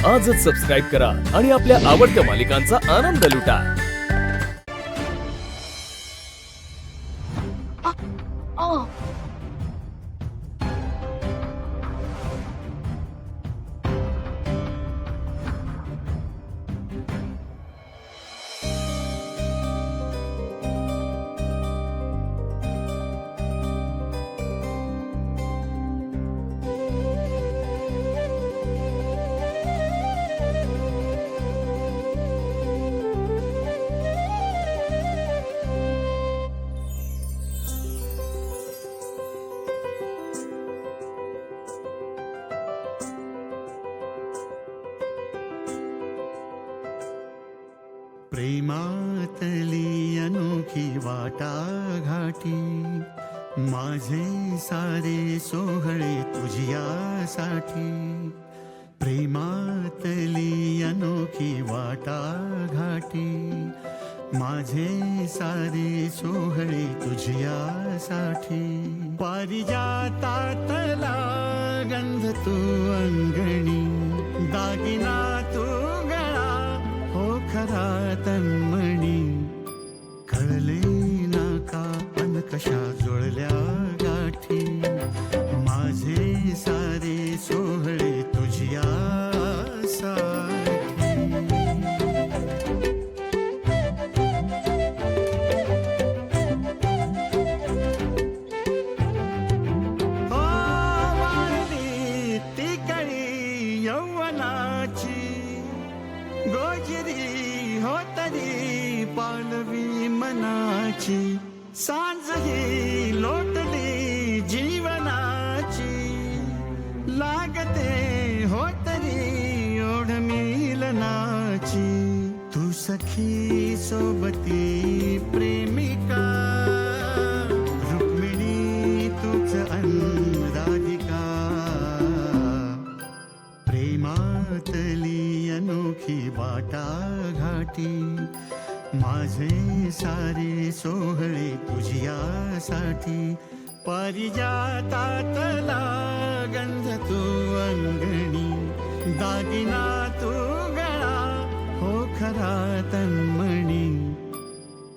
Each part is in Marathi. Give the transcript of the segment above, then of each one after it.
आजच सबस्क्राईब करा आणि आपल्या आवडत्या मालिकांचा आनंद लुटा. प्रेमातली अनोखी वाटाघाटी माझे सारे सोहळे तुझ्यासाठी. प्रेमातली अनोखी वाटाघाटी माझे सारे सोहळे तुझ्यासाठी. पारिजातातला गंध तू अंगणी दागिना तू गळा हो खरा तन्मणी. कळले ना का अन कशा जुळल्या गाठी माझे सारे सोहळे तुझ्यासाठी. हो वारली ती कळी यौवनाची गोजिरी होतरी पालवी मनाची. सांज ही लोटली जीवनाची लागते होतरी ओढ मिलनाची. तू सखी सोबती प्रेमिका रुक्मिणी तुझ राधिका. प्रेमातली अनोखी वाटाघाटी माझे सारे सोहळे तुझ्यासाठी. पारिजातातला गंध तू अंगणी दागिना तू गळा हो खरा तन्मणी.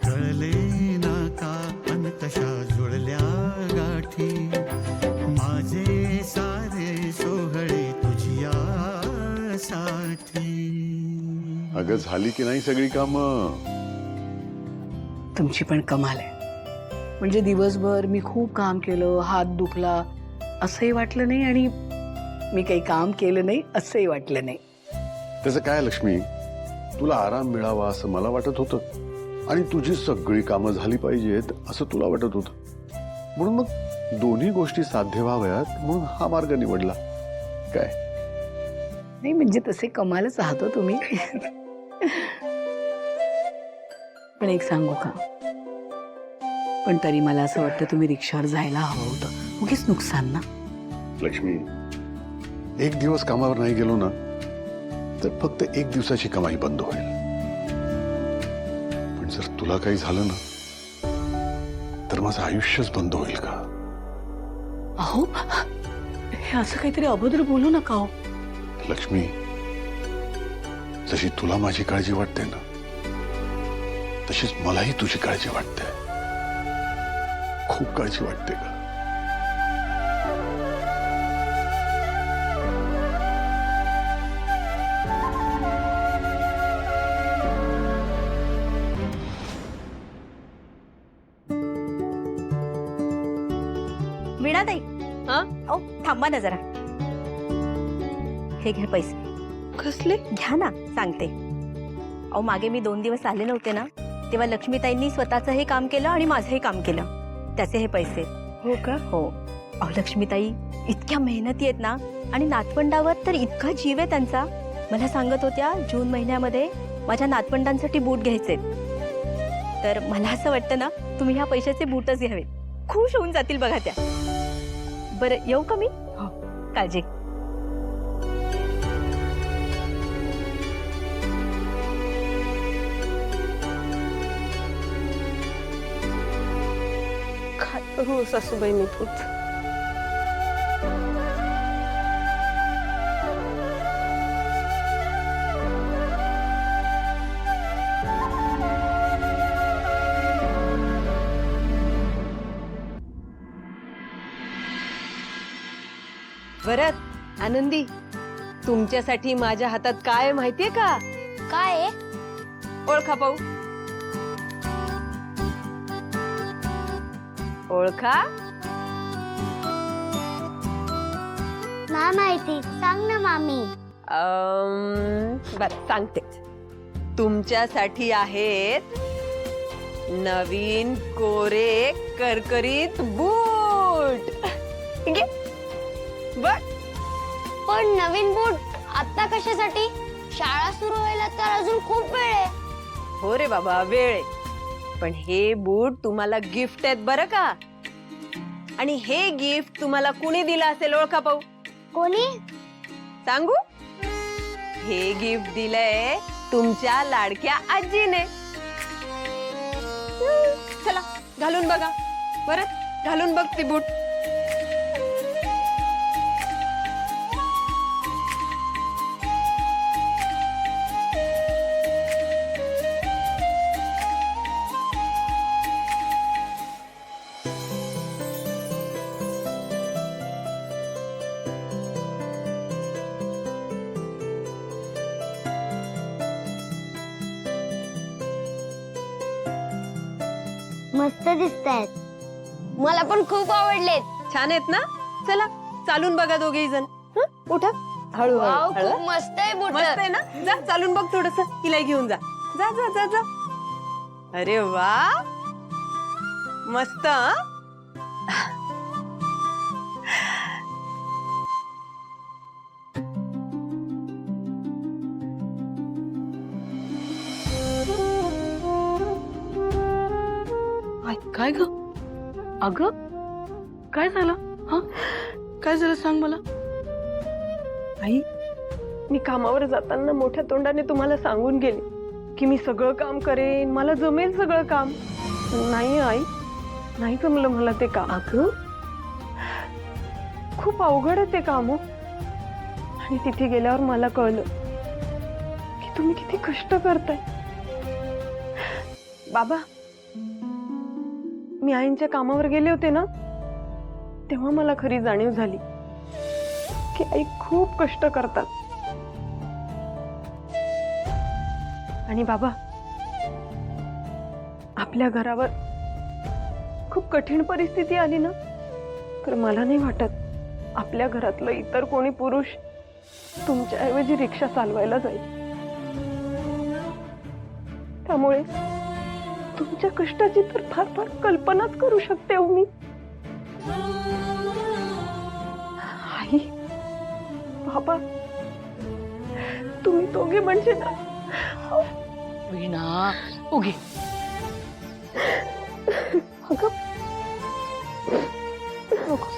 कळले ना का अन कशा जुळल्या गाठी माझे सारे सोहळे तुझ्यासाठी. अगं झाली की नाही सगळी कामं? तुमची पण कमाल आहे. म्हणजे दिवसभर मी खूप काम केलं, हात दुखला असंही वाटलं नाही आणि मी काही काम केलं नाही असंही वाटलं नाही. त्याचं काय लक्ष्मी, तुला आराम मिळावा असं मला वाटत होतं आणि तुझी सगळी कामं झाली पाहिजेत असं तुला वाटत होतं. म्हणून मग दोन्ही गोष्टी साध्य व्हाव्यात म्हणून हा मार्ग निवडला. काय नाही म्हणजे तसे कमालच आहात हो तुम्ही. पण एक सांगू का, पण तरी मला असं वाटतं तुम्ही रिक्षावर जायला हवं होतं. उगीच नुकसान ना. लक्ष्मी, एक दिवस कामावर नाही गेलो ना तर फक्त एक दिवसाची कमाई बंद होईल. पण जर तुला काही झालं ना तर माझं आयुष्यच बंद होईल का? अहो हे असं काहीतरी अभद्र बोलू नका हो. लक्ष्मी, जशी तुला माझी काळजी वाटते ना तशीच मलाही तुझी काळजी वाटते. खूप काळजी वाटते का? वीणाताई, ओ थांबा ना जरा. हे घ्या पैसे. कसले? घ्या ना, सांगते. अहो मागे मी 2 दिवस आले नव्हते ना तेव्हा लक्ष्मीताईंनी स्वतःचं हे काम केलं आणि माझंही काम केलं. त्याचे हे पैसे. हो का? हो. अहो लक्ष्मीताई इतक्या मेहनती आहेत ना आणि नातवंडावर तर इतका जीव आहे त्यांचा. मला सांगत होत्या जून महिन्यामध्ये माझ्या नातवंडांसाठी बूट घ्यायचे. तर मला असं वाटतं ना तुम्ही ह्या पैशाचे बूटच घ्यावे. खुश होऊन जातील बघा त्या. बरं येऊ का मी? हो. काळजी. हो सासूबाई मी तूच. भरत, आनंदी, तुमच्यासाठी माझ्या हातात काय आहे माहितीये का? काय ओळखा पाहू. ओळखा. ना माहिती, सांग ना मामी. बर सांगते. तुमच्यासाठी आहेत नवीन कोरे करकरीत बूट. ठीक आहे? बघ. पण नवीन बूट आता कशासाठी? शाळा सुरू व्हायला तर अजून खूप वेळ आहे. हो रे बाबा, वेळ आहे. पण हे बूट तुम्हाला गिफ्ट आहेत बरं का. आणि हे गिफ्ट तुम्हाला कुणी दिलं असेल ओळखा पाहू. कोणी? सांगू. हे गिफ्ट दिलंय तुमच्या लाडक्या आजीने. चला घालून बघा. परत घालून बघ ती बूट. मस्त दिसतायत. मला पण खूप आवडलेत. छान आहेत ना. चला चालून बघा दोघेही जण. उठा. हळू वाव, हळू. खूप मस्त आहे बूट. मस्त आहे ना. जा चालून बघ थोडस. तिलाही घेऊन जा. जा जा जा जा. अरे वा, मस्त. काय ग? अगं काय झालं? हा, काय झालं सांग मला. आई, मी कामावर जाताना मोठ्या तोंडाने तुम्हाला सांगून गेले की मी सगळं काम करेन, मला जमेल सगळं काम. नाही आई, नाही जमलं मला ते काम. अगं खूप अवघड आहे ते काम हो. आणि तिथे गेल्यावर मला कळलं की तुम्ही किती कष्ट करताय. बाबा, मी आईंच्या कामावर गेले होते ना, तेव्हा मला खरी जाणीव झाली की आई खूप कष्ट करतात. आणि बाबा, आपल्या घरावर खूप कठीण परिस्थिती आली ना, तर मला नाही वाटत आपल्या घरातलं इतर कोणी पुरुष तुमच्याऐवजी रिक्षा चालवायला जाईल. त्यामुळे तुमच्या कष्टाची तर फार फार कल्पनाच करू शकते हो मी. आई, बाबा, तुम्ही दोघे म्हणजे ना. वीणा, उगी. अगं, नको.